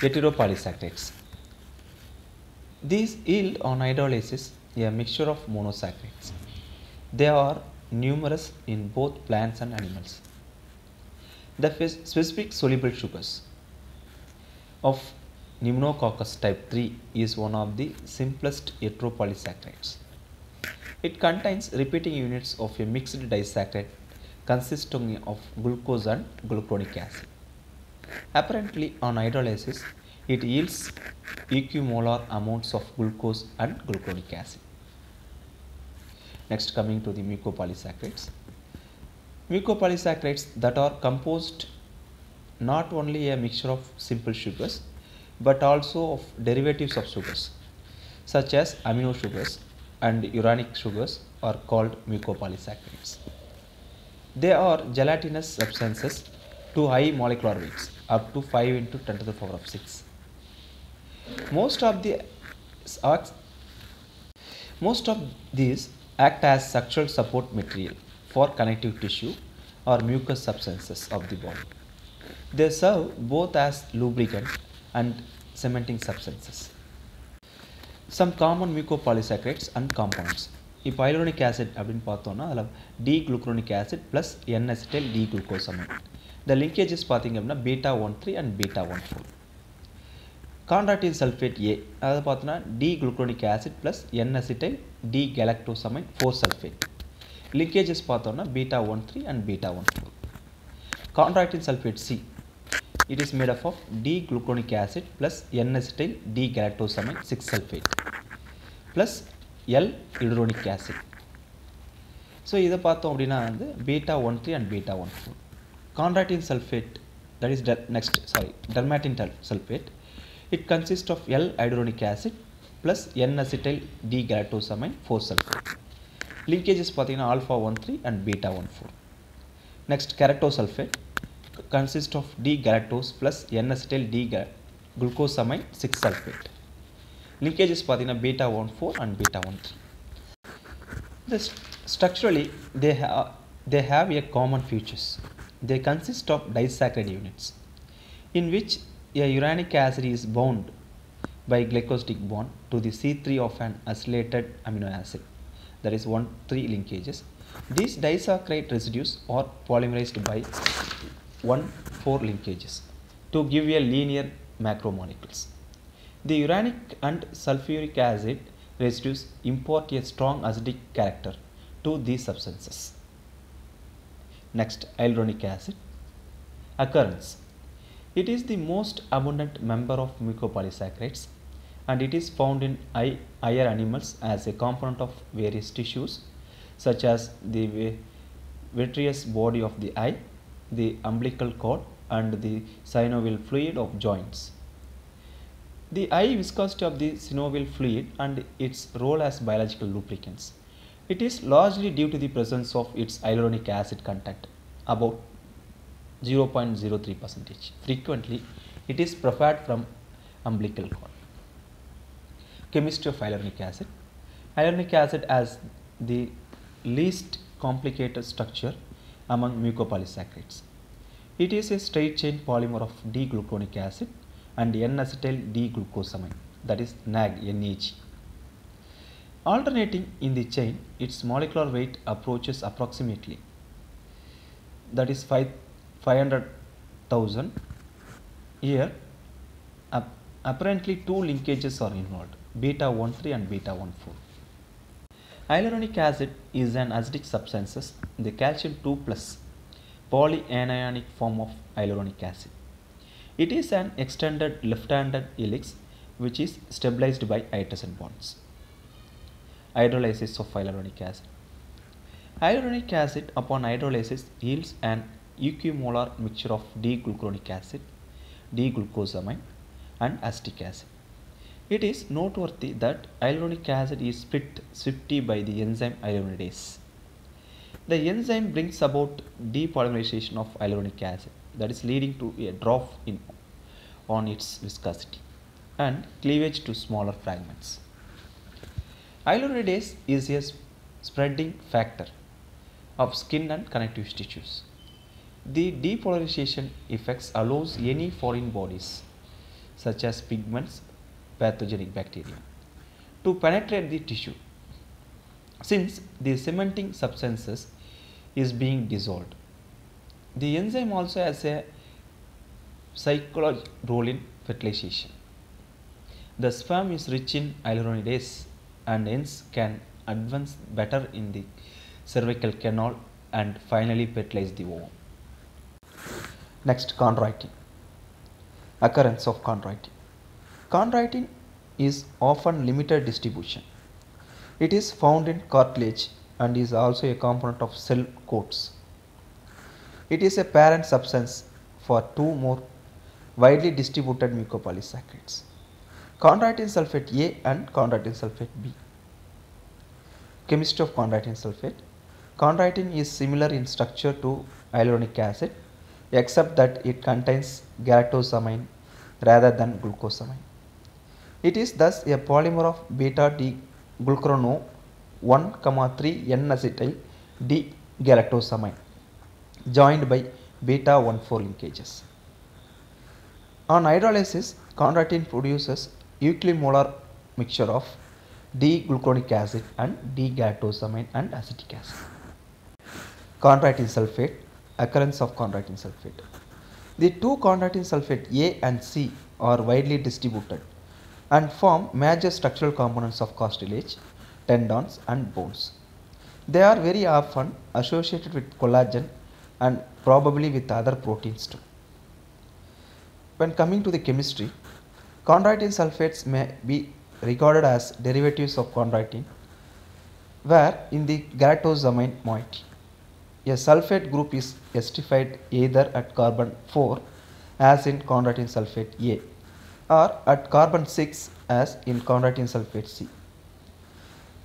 heteropolysaccharides. These yield on hydrolysis a mixture of monosaccharides. They are numerous in both plants and animals. The specific soluble sugars of Pneumococcus type 3 is one of the simplest heteropolysaccharides. It contains repeating units of a mixed disaccharide consisting of glucose and glucuronic acid. Apparently, on hydrolysis, it yields equimolar amounts of glucose and glucuronic acid. Next, coming to the mucopolysaccharides. Mucopolysaccharides that are composed not only a mixture of simple sugars but also of derivatives of sugars such as amino sugars and uranic sugars are called mucopolysaccharides. They are gelatinous substances to high molecular weights up to 5 into 10 to the power of 6. Most of these act as structural support material for connective tissue or mucous substances of the body. They serve both as lubricant and cementing substances. Some common mucopolysaccharides and compounds. இப்போ hyaluronic acid அப்படின்னு பார்த்தோம்னா அதில் D-glucuronic acid plus N-acetyl D-glucosamine. The linkages பார்த்தீங்க அப்படின்னா beta-1,3 and beta-1,4. Chondroitin sulfate A அதாவது பார்த்தோம்னா D-glucuronic acid plus N-acetyl D-galactosamine 4-sulfate. Linkages பார்த்தோம்னா beta-1,3 and beta-1,4. Chondroitin sulfate C, it is made up of D-glucuronic acid plus N-acetyl D-galactosamine 6-sulfate plus L-hyaluronic acid. So, இதை பார்த்தோம் அப்படின்னா வந்து beta-1,3 and beta-1,4. Chondroitin sulfate, that is dermatin sulfate, it consists of L-hyaluronic acid plus N-acetyl D-galactosamine 4-sulfate. Linkages பார்த்தீங்கன்னா alpha-1,3 and beta-1,4. Next, keratosulfate consists of D-galactose plus N-acetyl D-glucosamine 6-sulfate. Linkages பார்த்தீங்கன்னா beta-1,4 and beta-1,3. Structurally, they have a common features. They consist of disaccharide units in which a uranic acid is bound by glycosidic bond to the C3 of an acylated amino acid, that is 1,3 linkages. These disaccharide residues are polymerized by 1,4 linkages to give a linear macromolecules. The uranic and sulfuric acid residues impart a strong acidic character to these substances. Next, hyaluronic acid. Occurrence. It is the most abundant member of mucopolysaccharides and it is found in higher animals as a component of various tissues such as the vitreous body of the eye, the umbilical cord and the synovial fluid of joints. The eye viscosity of the synovial fluid and its role as biological lubricants. It is largely due to the presence of its hyaluronic acid content, about 0.03%. Frequently, it is prepared from umbilical cord. Chemistry of hyaluronic acid. Hyaluronic acid has the least complicated structure among mucopolysaccharides. It is a straight chain polymer of D-glucuronic acid and N-acetyl D-glucosamine, that is NAG. Alternating in the chain, its molecular weight approaches approximately, that is 500,000. Here, apparently two linkages are involved, beta-1,3 and beta-1,4. Hyaluronic acid is an acidic substance, the calcium 2+ polyanionic form of hyaluronic acid. It is an extended left-handed helix which is stabilized by hydrogen bonds. Hydrolysis of hyaluronic acid. Hyaluronic acid upon hydrolysis yields an equimolar mixture of D-glucuronic acid, D-glucosamine and acetic acid. It is noteworthy that hyaluronic acid is split swiftly by the enzyme hyaluronidase. The enzyme brings about depolymerization of hyaluronic acid, that is leading to a drop on its viscosity and cleavage to smaller fragments. Hyaluronidase is a spreading factor of skin and connective tissues. The depolarization effects allows any foreign bodies such as pigments, pathogenic bacteria, to penetrate the tissue. Since the cementing substances is being dissolved, the enzyme also has a psychological role in fertilization. The sperm is rich in hyaluronidase and hence can advance better in the cervical canal and finally fertilize the ovum. Next, chondroitin. Occurrence of chondroitin. Chondroitin is often limited distribution. It is found in cartilage and is also a component of cell coats. It is a parent substance for two more widely distributed mucopolysaccharides, chondroitin sulfate A and chondroitin sulfate B. Chemistry of chondroitin sulfate. Chondroitin is similar in structure to hyaluronic acid except that it contains galactosamine rather than glucosamine. It is thus a polymer of beta D-glucuronone 1,3 N-acetyl D-galactosamine joined by beta 1,4 linkages. On hydrolysis, chondroitin produces equimolar mixture of D-glucuronic acid and D-galactosamine and acetic acid. Chondroitin sulfate. Occurrence of chondroitin sulfate. The two chondroitin sulfate A and C are widely distributed and form major structural components of cartilage, tendons and bones. They are very often associated with collagen and probably with other proteins too. When coming to the chemistry, chondroitin sulfates may be regarded as derivatives of chondroitin, where in the galactosamine moiety, a sulfate group is esterified either at carbon 4 as in chondroitin sulfate A or at carbon 6 as in chondroitin sulfate C.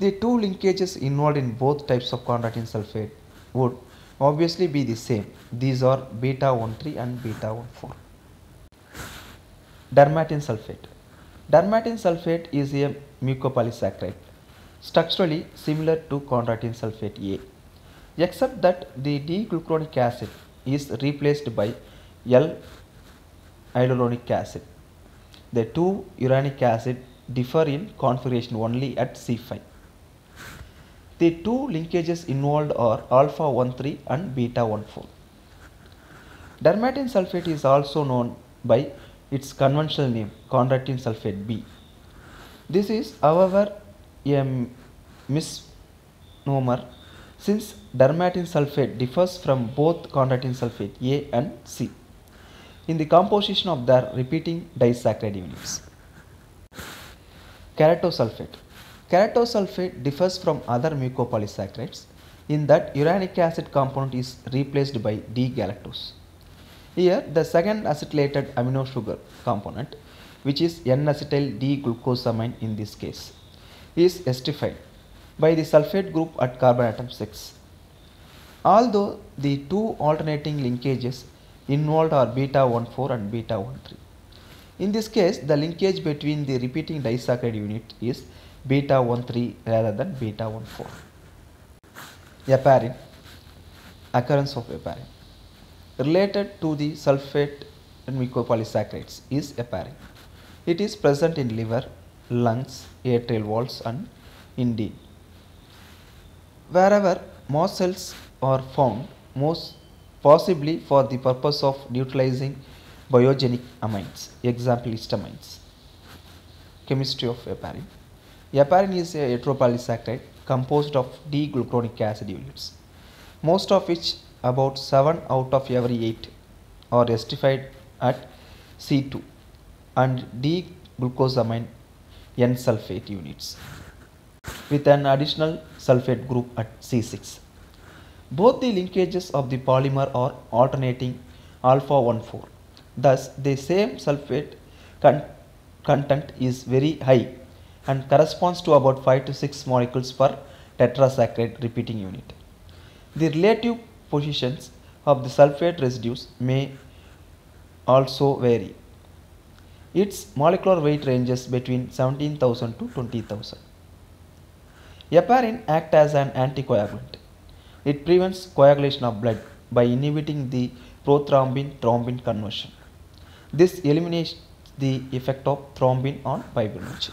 The two linkages involved in both types of chondroitin sulfate would obviously be the same. These are beta 13 and beta 14. Dermatin sulfate. Dermatin sulfate is a mucopolysaccharide structurally similar to chondroitin sulfate A, except that the D-glucuronic acid is replaced by L-hyaluronic acid. The two uranic acid differ in configuration only at C5. The two linkages involved are alpha 13 and beta 14. Dermatin sulfate is also known by its conventional name chondroitin sulfate B. This is however a misnomer since dermatin sulfate differs from both chondroitin sulfate A and C in the composition of their repeating disaccharide units. Keratosulfate. Keratosulfate differs from other mucopolysaccharides in that uranic acid component is replaced by D-galactose. Here the second acetylated amino sugar component, which is N-acetyl D-glucosamine in this case, is esterified by the sulfate group at carbon atom 6. Although the two alternating linkages involved are beta 14 and beta 13. In this case, the linkage between the repeating disaccharide unit is beta 13 rather than beta 14. Heparin. Occurrence of heparin. Related to the sulfate and mucopolysaccharides is heparin. It is present in liver, lungs, atrial valves and indeed wherever mast cells are found, most possibly for the purpose of neutralizing biogenic amines, example histamines. Chemistry of heparin. Heparin is a heteropolysaccharide composed of D-glucuronic acid units, most of which about 7 out of every 8 are esterified at C2 and D-glucosamine N-sulfate units with an additional sulfate group at C6. Both the linkages of the polymer are alternating alpha 14. Thus, the same sulfate content is very high and corresponds to about 5 to 6 molecules per tetrasaccharide repeating unit. The relative positions of the sulfate residues may also vary. Its molecular weight ranges between 17,000 to 20,000. Heparin acts as an anticoagulant. It prevents coagulation of blood by inhibiting the prothrombin-thrombin conversion. This eliminates the effect of thrombin on fibronetin.